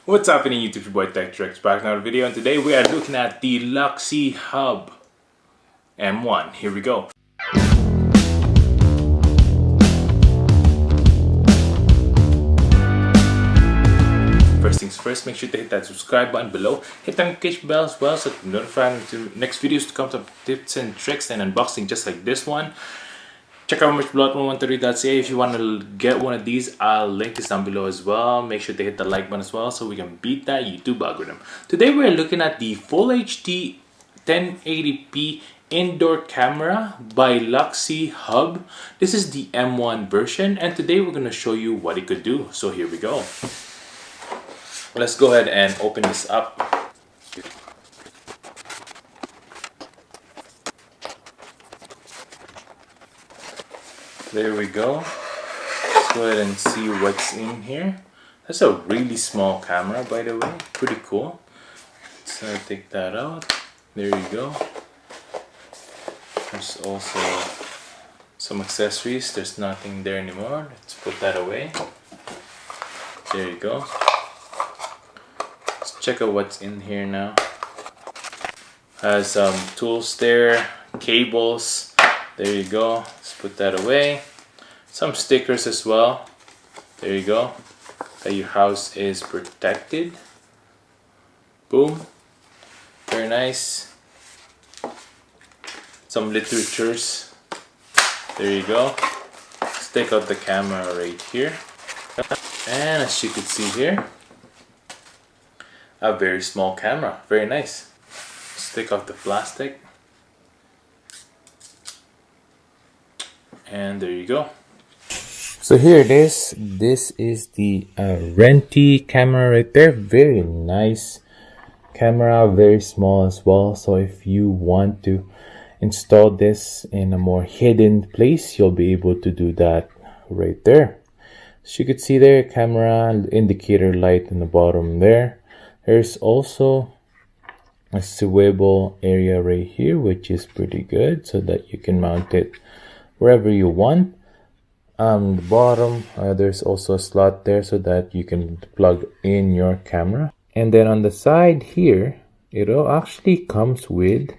What's happening YouTube, your boy TechTrex back in another video, and today we are looking at the Laxihub M1. Here we go. First things first, make sure to hit that subscribe button below, hit the notification bell as well so to notify me to next videos to come to tips and tricks and unboxing just like this one. Check out merchblood113.ca if you want to get one of these. I'll link this down below as well. Make sure to hit the like button as well so we can beat that YouTube algorithm. Today we're looking at the Full HD 1080p indoor camera by Laxihub. This is the M1 version, and today we're going to show you what it could do. So here we go. Let's go ahead and open this up. There we go. Let's go ahead and see what's in here. That's a really small camera, by the way. Pretty cool. So take that out. There you go. There's also some accessories. There's nothing there anymore. Let's put that away. There you go. Let's check out what's in here now. Has some tools there, cables. There you go. Let's put that away. Some stickers as well. There you go. That your house is protected. Boom. Very nice. Some literatures. There you go. Let's take out the camera right here. And as you can see here, a very small camera. Very nice. Let's take off the plastic. And there you go. So here it is. This is the Arenti camera right there. Very nice camera, very small as well. So if you want to install this in a more hidden place, you'll be able to do that right there. As you could see there, camera indicator light in the bottom there. There's also a swivel area right here, which is pretty good so that you can mount it wherever you want. The bottom, there's also a slot there so that you can plug in your camera. And then on the side here, it actually comes with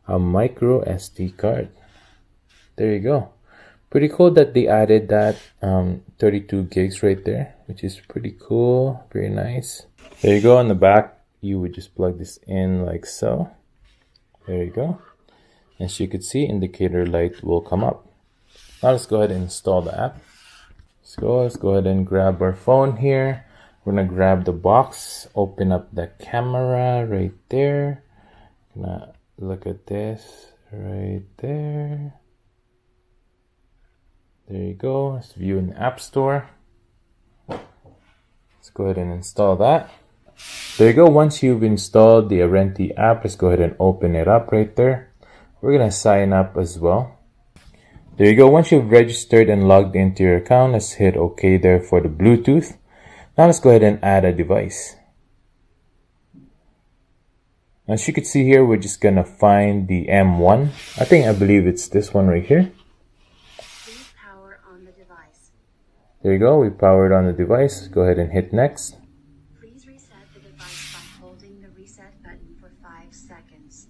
a micro SD card. There you go. Pretty cool that they added that 32 gigs right there, which is pretty cool. Very nice. There you go. On the back, you would just plug this in like so. There you go. As you can see, indicator light will come up. Now let's go ahead and install the app. Let's go ahead and grab our phone here. We're gonna grab the box, open up the camera right there. Gonna look at this right there. There you go. Let's view in the App Store. Let's go ahead and install that. There you go. Once you've installed the Arenti app, let's go ahead and open it up right there. We're gonna sign up as well. There you go. Once you've registered and logged into your account, let's hit OK there for the Bluetooth. Now let's go ahead and add a device. As you can see here, we're just gonna find the M1. I believe it's this one right here. Please power on the device. There you go. We powered on the device. Go ahead and hit next. Please reset the device by holding the reset button for 5 seconds.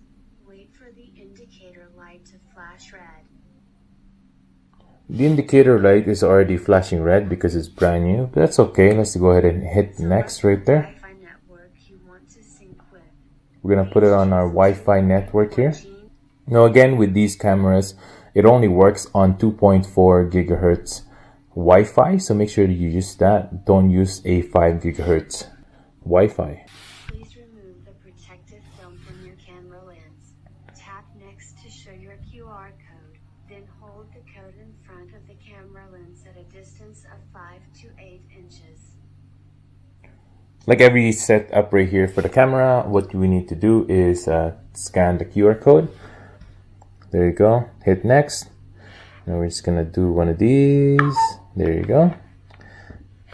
Wait for the indicator light to flash red. The indicator light is already flashing red because it's brand new, but that's okay. Let's go ahead and hit next right there. Wi-Fi network you want to sync with. We're gonna put it on our Wi-Fi network here. Now again, with these cameras, it only works on 2.4 gigahertz Wi-Fi, so make sure you use that. Don't use a 5 gigahertz Wi-Fi. Please remove the protective film from your camera lens. Tap next to show your QR code. Then hold the code in front of the camera lens at a distance of 5 to 8 inches. Like every setup right here for the camera, what we need to do is scan the QR code. There you go. Hit next. Now we're just gonna do one of these. There you go.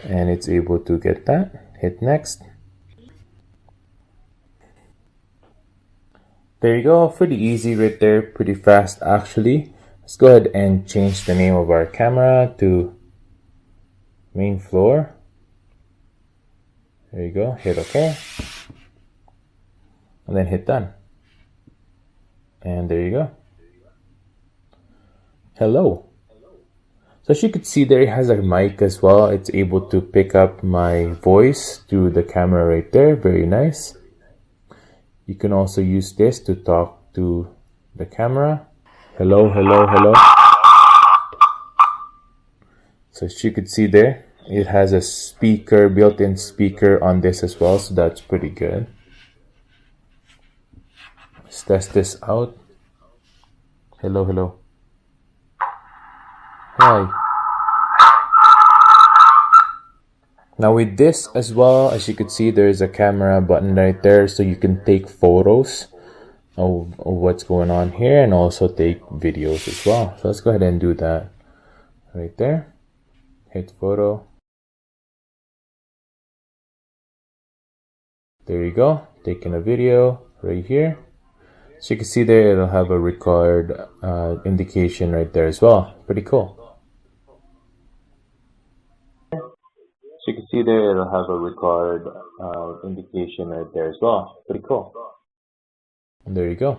And it's able to get that. Hit next. There you go. Pretty easy right there. Pretty fast actually. Let's go ahead and change the name of our camera to main floor. There you go. Hit OK. And then hit done. And there you go. Hello. So as you could see there, it has a mic as well. It's able to pick up my voice through the camera right there. Very nice. You can also use this to talk to the camera. Hello, hello, hello. So as you could see there, it has a speaker, built-in speaker on this as well. So that's pretty good. Let's test this out. Hello, hello. Hi. Now with this as well, as you could see, there's a camera button right there, so you can take photos of what's going on here and also take videos as well. So let's go ahead and do that right there. Hit photo. There you go, taking a video right here. So you can see there, it'll have a record indication right there as well. Pretty cool. So you can see there, it'll have a record indication right there as well. Pretty cool. And there you go.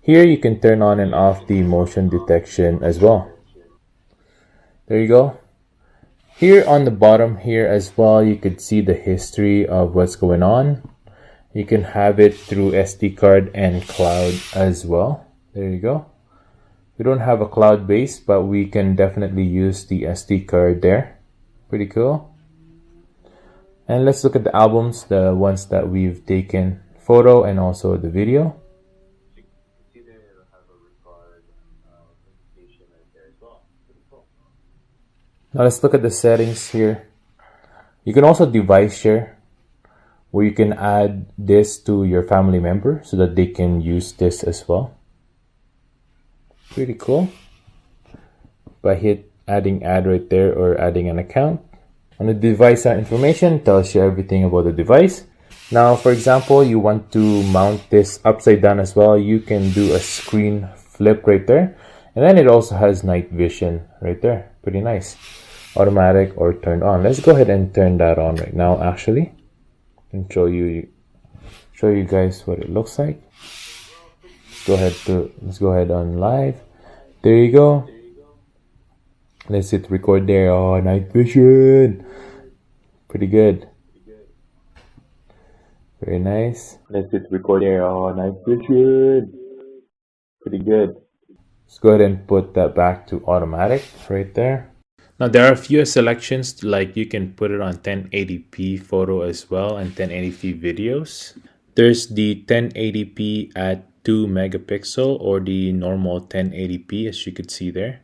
Here you can turn on and off the motion detection as well. There you go. Here on the bottom here as well, you could see the history of what's going on. You can have it through SD card and cloud as well. There you go. We don't have a cloud base, but we can definitely use the SD card there. Pretty cool. And let's look at the albums, the ones that we've taken photo and also the video. Now let's look at the settings here. You can also device share, where you can add this to your family member so that they can use this as well. Pretty cool. By hit adding ad right there or adding an account. On the device information, tells you everything about the device. Now, for example, you want to mount this upside down as well. You can do a screen flip right there. And then it also has night vision right there. Pretty nice. Automatic or turned on. Let's go ahead and turn that on right now actually. And show you guys what it looks like. Let's go ahead on live. There you go. Let's hit record there. Oh, night vision. Pretty good. Very nice. Let's hit record there. Oh, night vision. Pretty good. Let's go ahead and put that back to automatic right there. Now there are a few selections, like you can put it on 1080p photo as well and 1080p videos. There's the 1080p at 2 megapixel or the normal 1080p, as you could see there.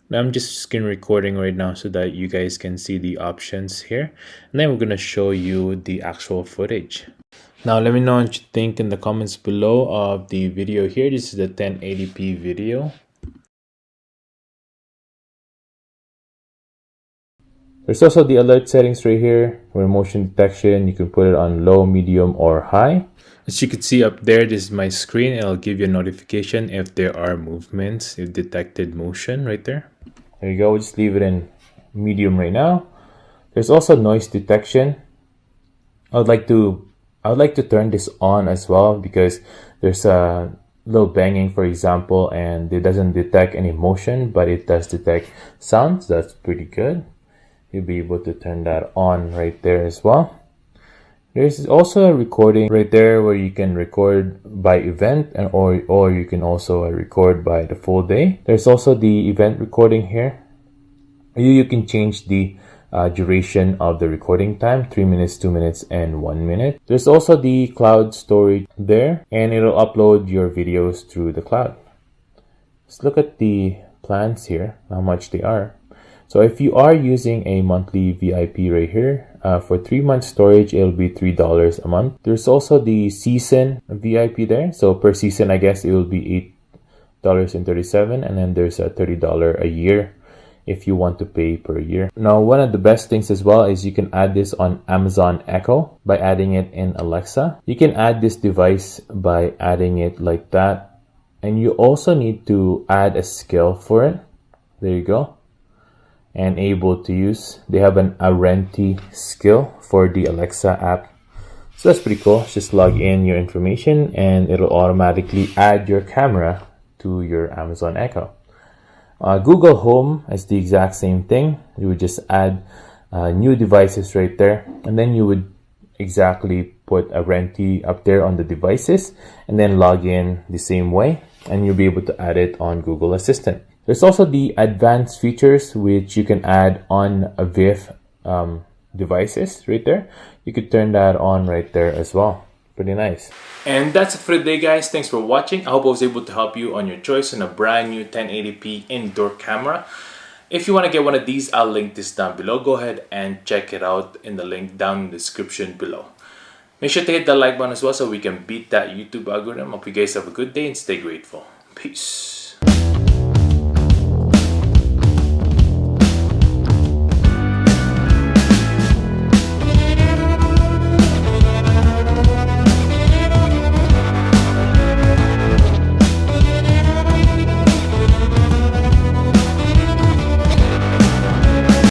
Now I'm just screen recording right now so that you guys can see the options here. And then we're going to show you the actual footage. Now let me know what you think in the comments below of the video here. This is the 1080p video. There's also the alert settings right here. For motion detection, you can put it on low, medium, or high. As you can see up there, this is my screen. It'll give you a notification if there are movements, if detected motion right there. There you go. We'll just leave it in medium right now. There's also noise detection. I would like to turn this on as well because there's a little banging, for example, and it doesn't detect any motion, but it does detect sounds. That's pretty good. You'll be able to turn that on right there as well. There's also a recording right there where you can record by event or you can also record by the full day. There's also the event recording here. You can change the duration of the recording time, 3 minutes, 2 minutes, and 1 minute. There's also the cloud storage there, and it'll upload your videos through the cloud. Let's look at the plans here, how much they are. So if you are using a monthly VIP right here, for 3 months storage, it'll be $3 a month. There's also the season VIP there. So per season, I guess it will be $8.37. And then there's a $30 a year if you want to pay per year. Now, one of the best things as well is you can add this on Amazon Echo by adding it in Alexa. You can add this device by adding it like that. And you also need to add a skill for it. There you go. and able to use. They have an Arenti skill for the Alexa app. So that's pretty cool. Just log in your information and it'll automatically add your camera to your Amazon Echo. Google Home is the exact same thing. You would just add new devices right there, and then you would exactly put Arenti up there on the devices and then log in the same way, and you'll be able to add it on Google Assistant. There's also the advanced features which you can add on a VIF devices right there. You could turn that on right there as well. Pretty nice. And that's it for today, guys. Thanks for watching. I hope I was able to help you on your choice on a brand new 1080p indoor camera. If you want to get one of these, I'll link this down below. Go ahead and check it out in the link down in the description below. Make sure to hit the like button as well so we can beat that YouTube algorithm. Hope you guys have a good day and stay grateful. Peace.